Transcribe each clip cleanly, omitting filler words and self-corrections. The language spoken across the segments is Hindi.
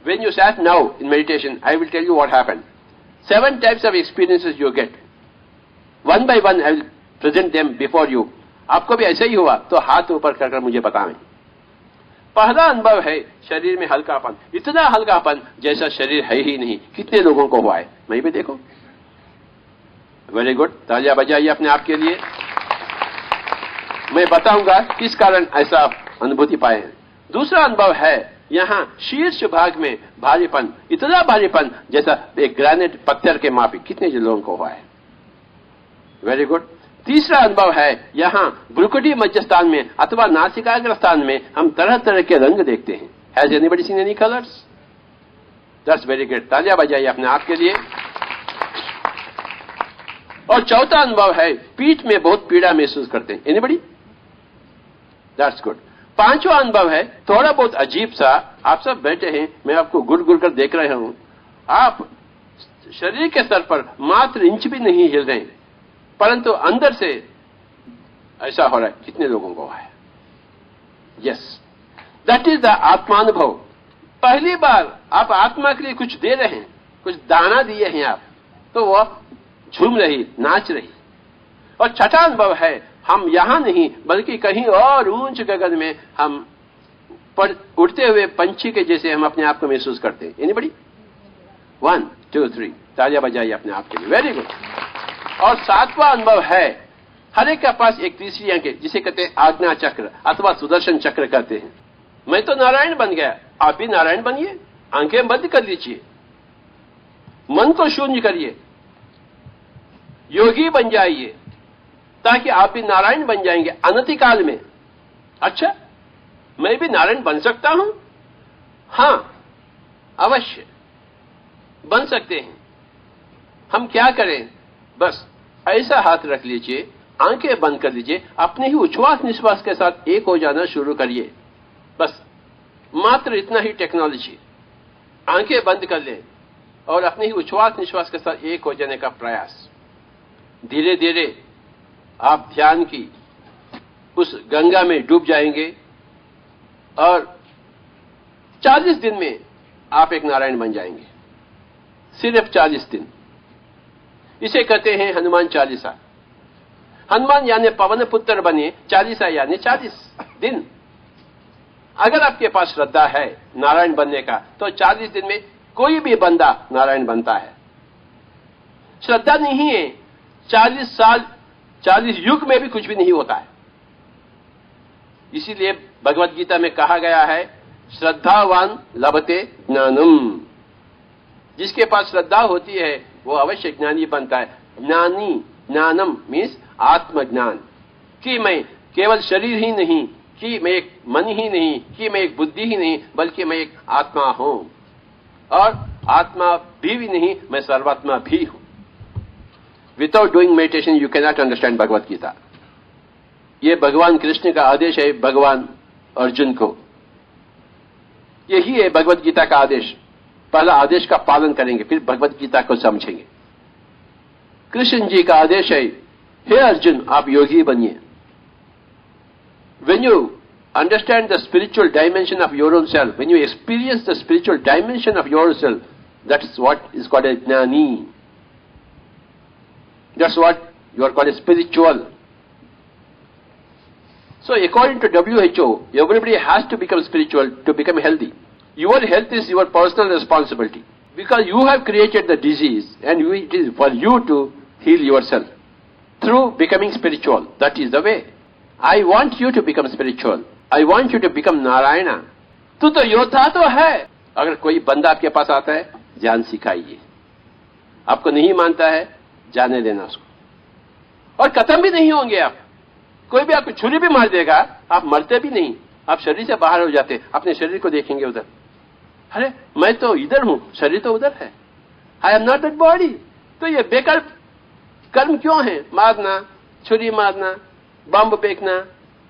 When you sat now in meditation, I will tell you what happened. 7 types of experiences you get. One by one I will present them before you. आपको भी ऐसा ही हुआ तो हाथ ऊपर कर मुझे बताएं. पहला अनुभव है शरीर में हल्कापन, इतना हल्कापन जैसा शरीर है ही नहीं. कितने लोगों को हुआ है? मैं भी देखो. वेरी गुड, तालियां बजाइए अपने आप के लिए. मैं बताऊंगा किस कारण ऐसा अनुभूति पाए हैं. दूसरा अनुभव है यहां शीर्ष भाग में भारीपन, इतना भारीपन जैसा एक ग्रेनाइट पत्थर के माफी. कितने लोगों को हुआ है? Very good. तीसरा अनुभव है यहां भ्रुकुटी मध्य स्थान में अथवा नासिकाग्र स्थान में हम तरह तरह के रंग देखते हैं. Has anybody seen any colours? That's very good, तालियां बजाइए अपने आप के लिए. और चौथा अनुभव है पीठ में बहुत पीड़ा महसूस करते हैं. एनीबडी? That's good. पांचवा अनुभव है थोड़ा बहुत अजीब सा. आप सब बैठे हैं, मैं आपको गुड़ गुड़ कर देख रहा हूं. आप शरीर के स्तर पर मात्र इंच भी नहीं हिल रहे, परंतु अंदर से ऐसा हो रहा है. कितने लोगों को है? यस, दैट इज द आत्मानुभव. पहली बार आप आत्मा के लिए कुछ दे रहे हैं, कुछ दाना दिए हैं आप, तो वह झूम रही, नाच रही. और छठा अनुभव है हम यहां नहीं बल्कि कहीं और ऊंच गगन में हम पर उड़ते हुए पंछी के जैसे हम अपने आप को महसूस करते हैं. एनीबडी? 1 2 3, तालियां बजाइए अपने आप के लिए. Very good. और सातवां अनुभव है हर एक के पास एक तीसरी आंख है जिसे कहते हैं आज्ञा चक्र अथवा सुदर्शन चक्र कहते हैं. मैं तो नारायण बन गया, आप भी नारायण बनिए. आंखें बंद कर लीजिए, मन को शून्य करिए, योगी बन जाइए, ताकि आप भी नारायण बन जाएंगे अनतिकाल में. अच्छा, मैं भी नारायण बन सकता हूं? हां, अवश्य बन सकते हैं. हम क्या करें? बस ऐसा हाथ रख लीजिए, आंखें बंद कर लीजिए, अपने ही उच्छ्वास निश्वास के साथ एक हो जाना शुरू करिए. बस मात्र इतना ही टेक्नोलॉजी. आंखें बंद कर लें और अपने ही उच्छ्वास निश्वास के साथ एक हो जाने का प्रयास. धीरे धीरे आप ध्यान की उस गंगा में डूब जाएंगे और 40 दिन में आप एक नारायण बन जाएंगे. सिर्फ 40 दिन. इसे कहते हैं हनुमान चालीसा. हनुमान यानी पवन पुत्र बने, चालीसा यानी 40 दिन. अगर आपके पास श्रद्धा है नारायण बनने का तो 40 दिन में कोई भी बंदा नारायण बनता है. श्रद्धा नहीं है, 40 साल 40 युग में भी कुछ भी नहीं होता है. इसीलिए भगवत गीता में कहा गया है श्रद्धावान लभते ज्ञानम. जिसके पास श्रद्धा होती है वो अवश्य ज्ञानी बनता है. ज्ञानी, ज्ञानम मीन्स आत्मज्ञान, कि मैं केवल शरीर ही नहीं, कि मैं एक मन ही नहीं, कि मैं एक बुद्धि ही नहीं, बल्कि मैं एक आत्मा हूं. और आत्मा भी नहीं, मैं सर्वात्मा भी हूं. Without doing meditation, you cannot understand Bhagavad Gita. ये भगवान कृष्ण का आदेश है भगवान अर्जुन को. यही है भगवत गीता का आदेश. पहला आदेश का पालन करेंगे, फिर भगवत गीता को समझेंगे. कृष्ण जी का आदेश है, हे अर्जुन आप योगी बनिए. When you understand the spiritual dimension of your own self, when you experience the spiritual dimension of yourself, that's what is called a jnani. That's what you are called a spiritual. So according to WHO, everybody has to become spiritual to become healthy. Your health is your personal responsibility because you have created the disease and it is for you to heal yourself through becoming spiritual. That is the way. I want you to become spiritual. I want you to become Narayana. तू तो योद्धा तो है. अगर कोई बंदा आपके पास आता है, ध्यान सिखाइए. आपको नहीं मानता है, जाने देना उसको. और खत्म भी नहीं होंगे आप. कोई भी आपको छुरी भी मार देगा, आप मरते भी नहीं. आप शरीर से बाहर हो जाते, अपने शरीर को देखेंगे उधर. अरे मैं तो इधर हूं, शरीर तो उधर है. I am not that body. तो ये बेकार कर्म क्यों है? मारना, छुरी मारना, बम फेंकना,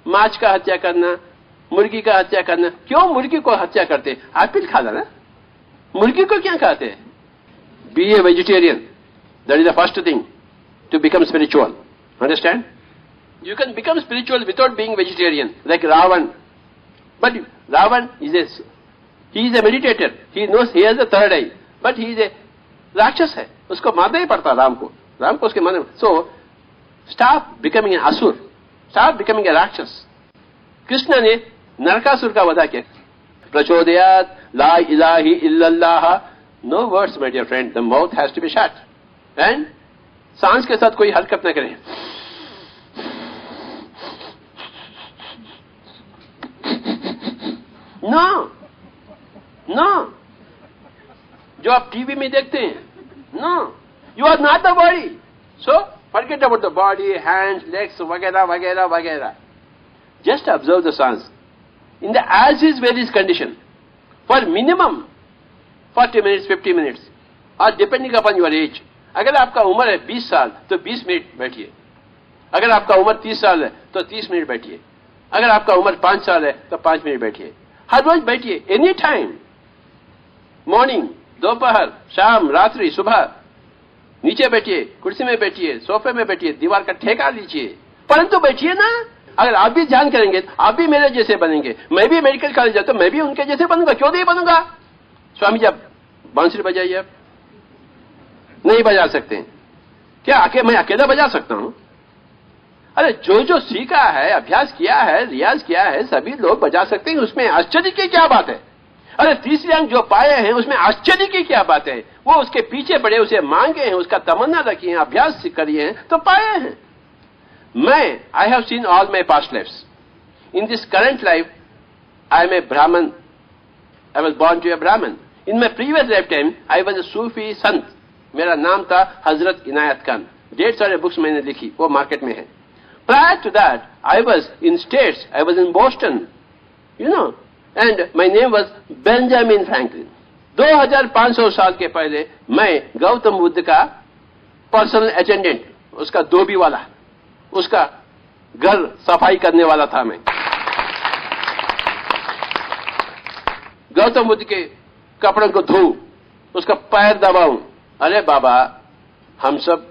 माछ का हत्या करना, मुर्गी का हत्या करना. क्यों मुर्गी को हत्या करते? एप्पल खा ना, मुर्गी को क्या खाते हैं? Be a vegetarian. That is the first thing to become spiritual. Understand? You can become spiritual without being vegetarian, like Ravan. But Ravan is a he is a meditator, he knows he has a third I, but he is a राक्षस है, उसको मारना ही पड़ता राम को उसके मारने। सो स्टॉप बिकमिंग एन असुर, स्टॉप बिकमिंग ए राक्षस। कृष्ण ने नरकासुर का वधा किया। प्रचोदयात ला इलाही इल्लल्लाह, no words my dear friend, the mouth has to be shut, and सांस के साथ कोई हरकत न करें। नो नो, जो आप टीवी में देखते हैं, no, you are not the body, so forget about the body, hands, legs वगैरह वगैरह वगैरह। जस्ट ऑब्जर्व द सांस in the as is where is condition for minimum 40 minutes 50 minutes or depending upon your age। अगर आपका उम्र है 20 साल तो 20 मिनट बैठिए, अगर आपका उम्र 30 साल है तो 30 मिनट बैठिए, अगर आपका उम्र 5 साल है तो 5 मिनट बैठिए। हर रोज बैठिए, एनी टाइम, मॉर्निंग, दोपहर, शाम, रात्रि, सुबह। नीचे बैठिए, कुर्सी में बैठिए, सोफे में बैठिए, दीवार का ठेका लीजिए, परंतु बैठिए ना। अगर आप भी ध्यान करेंगे आप भी मेरे जैसे बनेंगे। मैं भी मेडिकल कॉलेज जाता, मैं भी उनके जैसे बनूंगा, क्यों नहीं बनूंगा? स्वामी जी आप बांसुरी बजाइए, आप नहीं बजा सकते क्या? मैं अकेला बजा सकता हूं? अरे जो जो सीखा है, अभ्यास किया है, रियाज किया है, सभी लोग बजा सकते हैं, उसमें आश्चर्य की क्या बात है? अरे तीसरी अंक जो पाए हैं उसमें आश्चर्य की क्या बात है? वो उसके पीछे पड़े, उसे मांगे हैं, उसका तमन्ना रखी है, अभ्यास करिए हैं तो पाए हैं। I have seen all my past lives. In this current life, I am a Brahman. I was born to a Brahman. In my previous lifetime, I was a Sufi Sant. मेरा नाम था हजरत इनायत खान। डेट सारे बुक्स मैंने लिखी, वो मार्केट में है। Prior to that, I was in States. I was in Boston, and my name was Benjamin Franklin. 2500 साल के पहले मैं गौतम बुद्ध का पर्सनल अटेंडेंट, उसका धोबी वाला, उसका घर सफाई करने वाला था मैं। गौतम बुद्ध के कपड़ों को धोऊं, उसका पैर दबाऊं। अरे बाबा, हम सब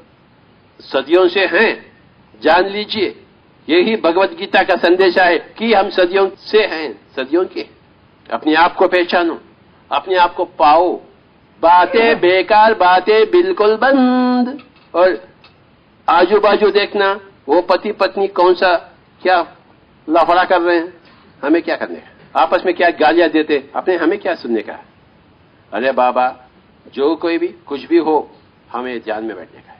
सदियों से हैं, जान लीजिए। यही भगवत गीता का संदेश है कि हम सदियों से हैं, सदियों के। अपने आप को पहचानो, अपने आप को पाओ। बातें बेकार, बातें बिल्कुल बंद। और आजू बाजू देखना, वो पति पत्नी कौन सा क्या लफड़ा कर रहे हैं, हमें क्या करने का? आपस में क्या गालियां देते, अपने हमें क्या सुनने का? अरे बाबा, जो कोई भी कुछ भी हो, हमें ध्यान में बैठने का।